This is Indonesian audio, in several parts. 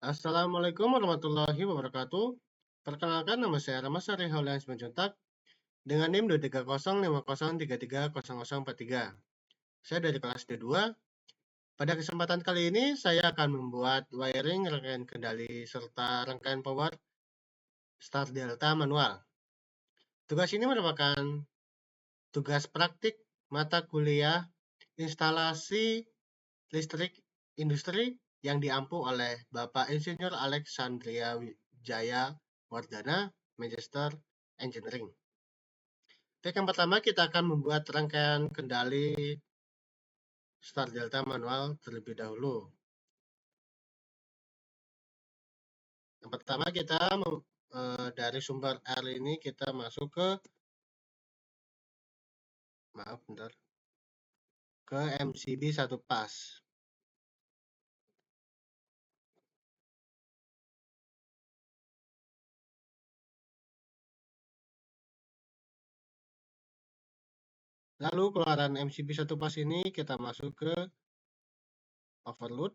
Assalamualaikum warahmatullahi wabarakatuh. Perkenalkan, nama saya Rama Sari Haulian Simanjuntak dengan NIM 23050330043. Saya dari kelas D2. Pada kesempatan kali ini saya akan membuat wiring rangkaian kendali serta rangkaian power start delta manual. Tugas ini merupakan tugas praktik mata kuliah instalasi listrik industri yang diampu oleh Bapak Insinyur Alexandria Wijaya Wardana, Magister Engineering. Oke, yang pertama kita akan membuat rangkaian kendali start delta manual terlebih dahulu. Yang pertama kita dari sumber R ini kita masuk ke MCB 1 pas. Lalu keluaran MCB 1 pas ini kita masuk ke overload.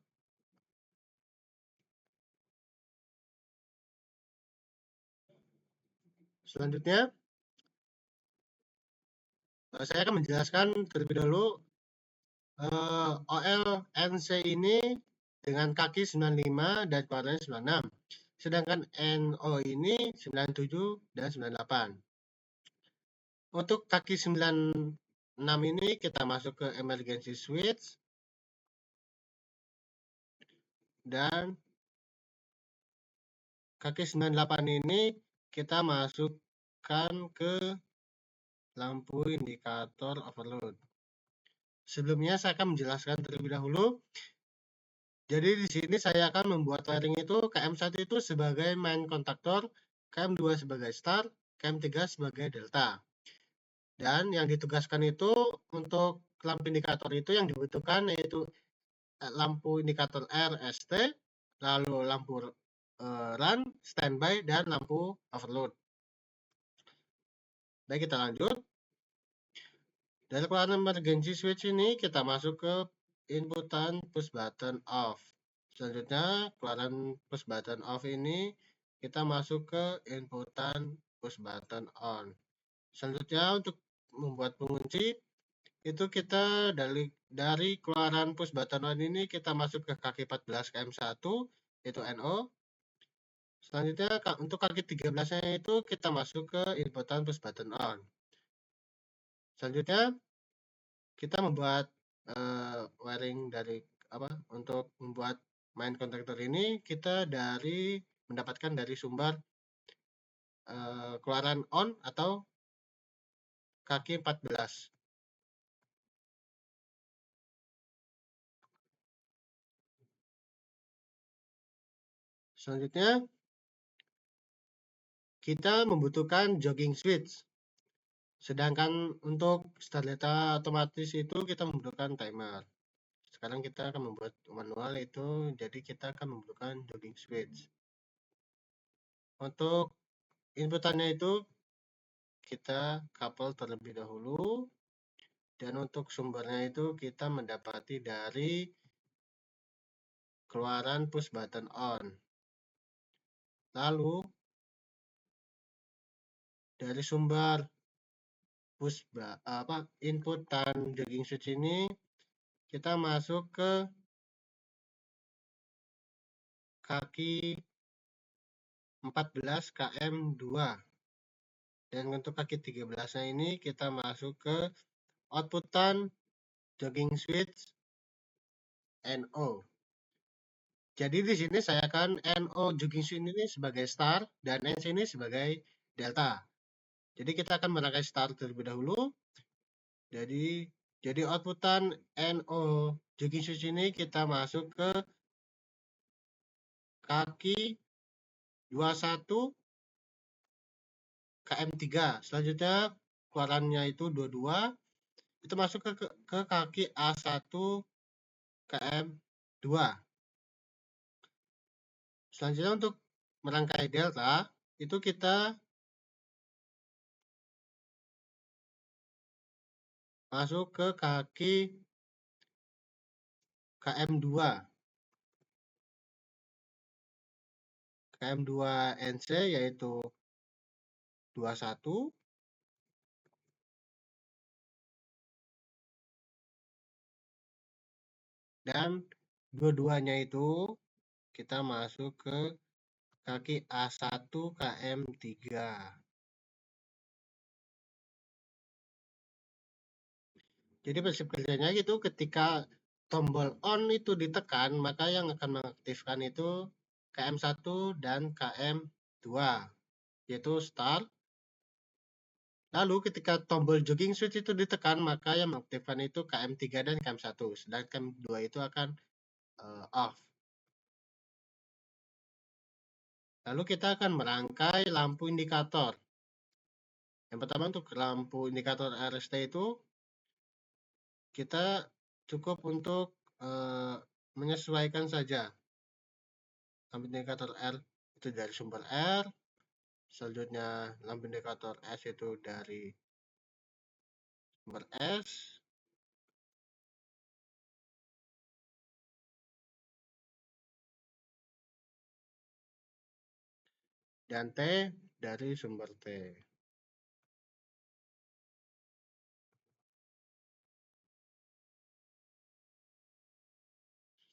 Selanjutnya saya akan menjelaskan terlebih dahulu OLNC ini dengan kaki 95 dan keluarannya 96. Sedangkan NO ini 97 dan 98. Untuk kaki 96 ini kita masuk ke emergency switch. Dan kaki 98 ini kita masukkan ke lampu indikator overload. Sebelumnya saya akan menjelaskan terlebih dahulu. Jadi di sini saya akan membuat wiring itu KM1 itu sebagai main kontaktor, KM2 sebagai start, KM3 sebagai delta. Dan yang ditugaskan itu untuk lampu indikator itu yang dibutuhkan yaitu lampu indikator R, ST, lalu lampu run, standby, dan lampu overload. Baik, kita lanjut. Dari keluaran emergency switch ini kita masuk ke inputan push button off. Selanjutnya keluaran push button off ini kita masuk ke inputan push button on. Selanjutnya untuk membuat pengunci itu kita dari keluaran push button on ini kita masuk ke kaki 14 KM1 yaitu NO. Selanjutnya untuk kaki 13-nya itu kita masuk ke inputan push button on. Selanjutnya kita membuat wiring dari untuk membuat main kontaktor ini kita mendapatkan dari sumber keluaran on atau kaki 14. Selanjutnya kita membutuhkan jogging switch. Sedangkan untuk start delta otomatis itu kita membutuhkan timer. Sekarang kita akan membuat manual itu, jadi kita akan membutuhkan jogging switch. Untuk inputannya itu kita couple terlebih dahulu. Dan untuk sumbernya itu kita mendapati dari keluaran push button on. Lalu dari sumber inputan jogging switch ini kita masuk ke kaki 14 KM2. Dan untuk kaki 13-nya ini kita masuk ke outputan jogging switch NO. Jadi di sini saya akan NO jogging switch ini sebagai start dan NC ini sebagai delta. Jadi kita akan merangkai start terlebih dahulu. Jadi outputan NO jogging switch ini kita masuk ke kaki 21 KM3. Selanjutnya keluarannya itu 22. Itu masuk ke kaki A1 KM2. Selanjutnya untuk merangkai delta itu kita masuk ke kaki KM2. KM2 NC yaitu 21, dan dua-duanya itu kita masuk ke kaki A1 KM3. Jadi prinsip kerjanya gitu, ketika tombol on itu ditekan, maka yang akan mengaktifkan itu KM1 dan KM2, yaitu start. Lalu ketika tombol jogging switch itu ditekan, maka yang mengaktifkan itu KM3 dan KM1, sedangkan KM2 itu akan off. Lalu kita akan merangkai lampu indikator. Yang pertama untuk lampu indikator RST itu kita cukup untuk menyesuaikan saja. Lampu indikator R itu dari sumber R, selanjutnya lampu indikator S itu dari sumber S, dan T dari sumber T.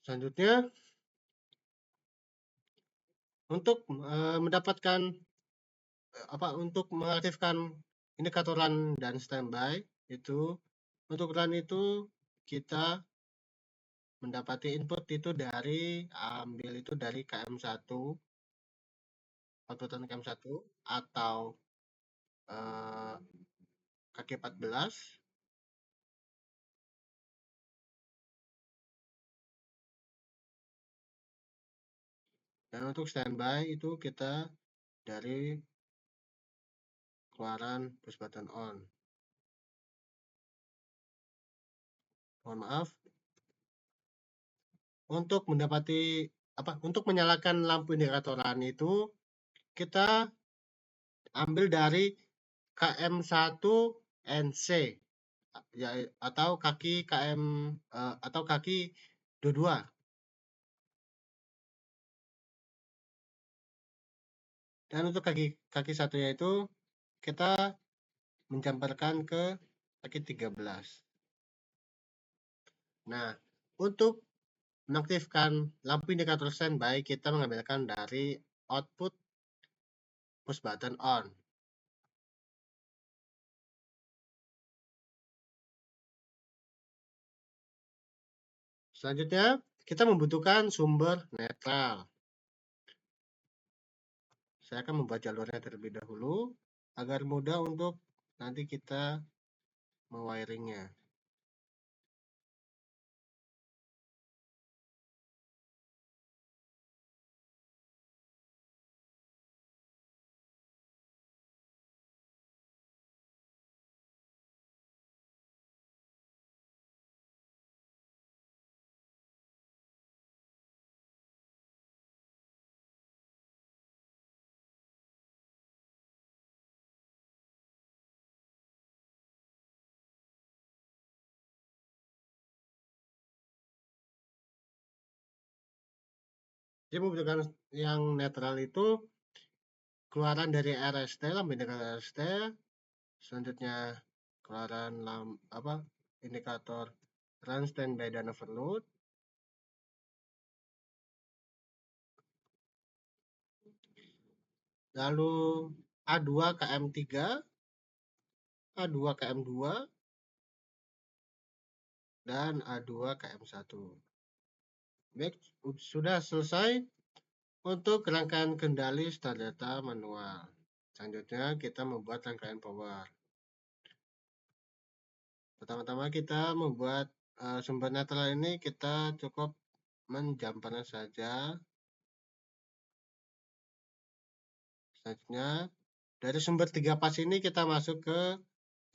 Selanjutnya untuk mendapatkan untuk mengaktifkan indikator run dan standby itu, untuk run itu kita mendapati input itu ambil itu dari KM1, outputan KM1 atau kaki 14. Dan untuk standby itu kita dari keluaran push button on. Mohon maaf. Untuk menyalakan lampu indikator run itu kita ambil dari KM1 NC ya, atau kaki KM atau kaki 22. Dan untuk kaki satunya itu kita menjamperkan ke kaki 13. Nah, untuk menaktifkan lampu indikator standby, kita mengambilkan dari output push button on. Selanjutnya, kita membutuhkan sumber netral. Saya akan membuat jalurnya terlebih dahulu agar mudah untuk nanti kita mewiringnya. Jadi membutuhkan yang netral itu keluaran dari RST, lampu indikator RST, selanjutnya keluaran indikator run, standby, dan overload. Lalu A2 KM3, A2 KM2, dan A2 KM1. Baik, sudah selesai untuk rangkaian kendali start data manual. Selanjutnya kita membuat rangkaian power. Pertama-tama kita membuat sumber netral ini, kita cukup menjampernya saja. Selanjutnya dari sumber 3 pas ini kita masuk ke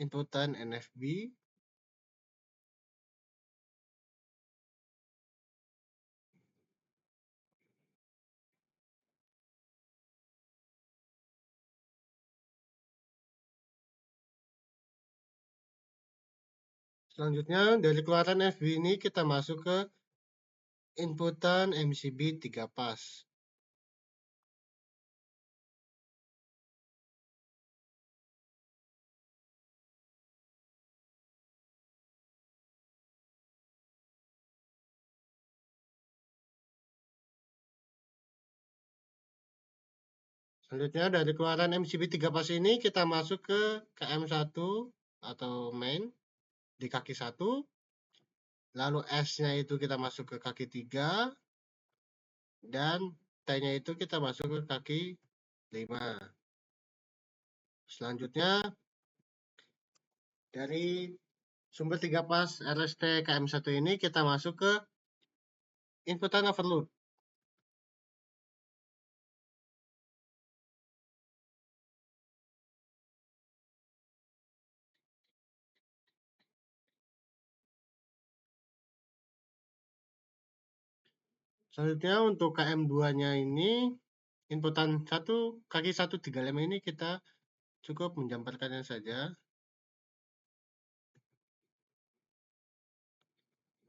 inputan NFB. Selanjutnya dari keluaran FB ini kita masuk ke inputan MCB 3 pas. Selanjutnya dari keluaran MCB 3 pas ini kita masuk ke KM1 atau main di kaki 1, lalu S-nya itu kita masuk ke kaki 3, dan T-nya itu kita masuk ke kaki 5. Selanjutnya dari sumber 3 pas RST KM1 ini kita masuk ke inputan overload. Selanjutnya untuk KM2-nya ini inputan kaki 135 ini kita cukup menjamparkannya saja.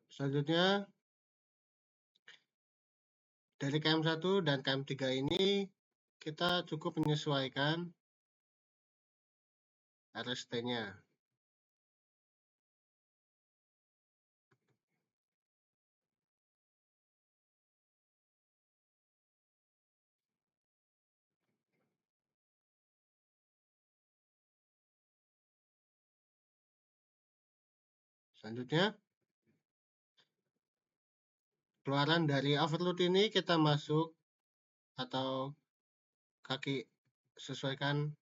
Selanjutnya dari KM1 dan KM3 ini kita cukup menyesuaikan RST-nya. Selanjutnya, keluaran dari overload ini kita masuk atau kaki sesuaikan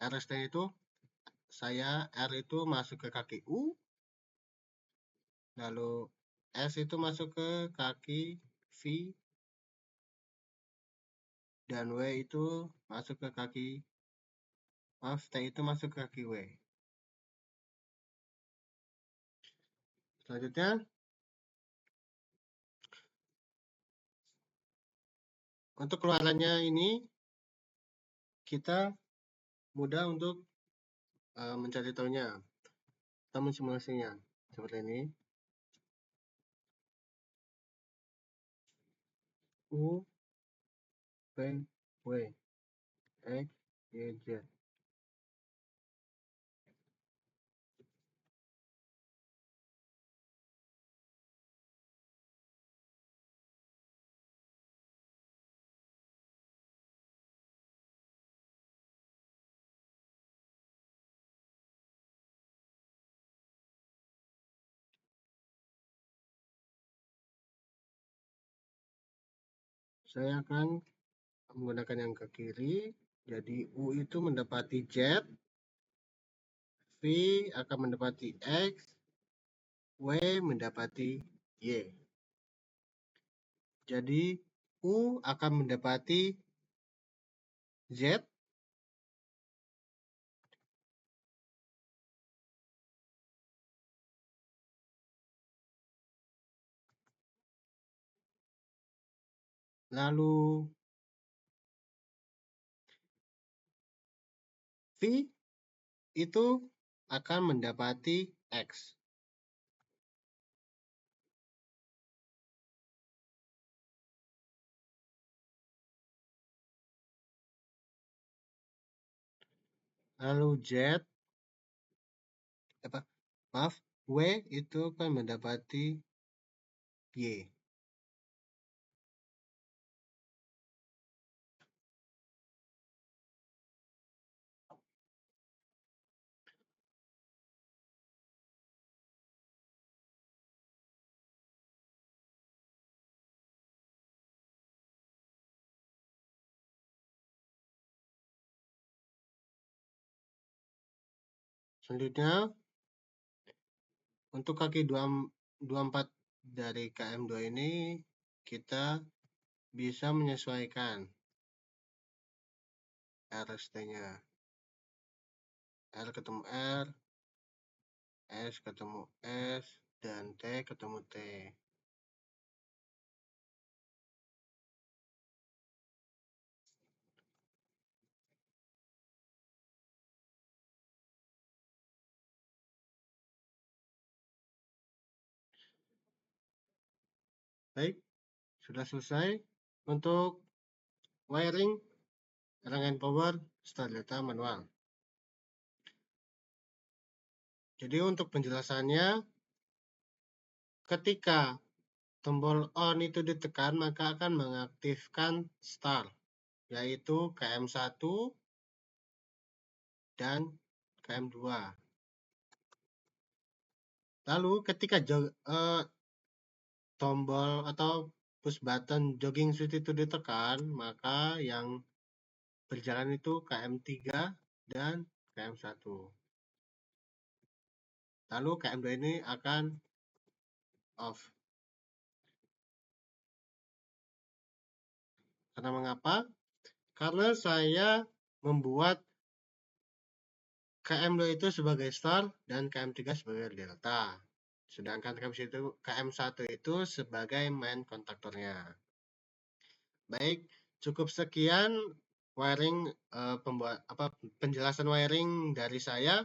RST itu, saya R itu masuk ke kaki U, lalu S itu masuk ke kaki V, dan W itu masuk ke kaki, T itu masuk ke kaki W. Selanjutnya, untuk keluarannya ini kita mudah untuk mencari tahunya atau mensimulasinya seperti ini. U, P, W, X, Y, Z. Saya akan menggunakan yang ke kiri. Jadi U itu mendapati Z, V akan mendapati X, W mendapati Y. Jadi U akan mendapati Z, lalu V itu akan mendapati X. Lalu W itu akan mendapati Y. Selanjutnya, untuk kaki 24 dari KM2 ini, kita bisa menyesuaikan RST-nya. R ketemu R, S ketemu S, dan T ketemu T. Baik, sudah selesai untuk wiring rangkaian power start data manual. Jadi untuk penjelasannya, ketika tombol on itu ditekan, maka akan mengaktifkan start, yaitu KM1 dan KM2. Lalu ketika tombol atau push button jogging switch itu ditekan, maka yang berjalan itu KM3 dan KM1. Lalu KM2 ini akan off. Karena mengapa? Karena saya membuat KM2 itu sebagai start dan KM3 sebagai delta. Sedangkan KM1 itu sebagai main kontaktornya. Baik, cukup sekian wiring penjelasan wiring dari saya.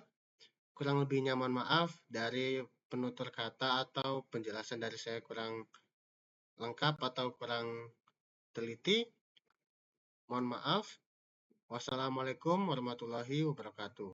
Kurang lebihnya mohon maaf, dari penutur kata atau penjelasan dari saya kurang lengkap atau kurang teliti. Mohon maaf. Wassalamualaikum warahmatullahi wabarakatuh.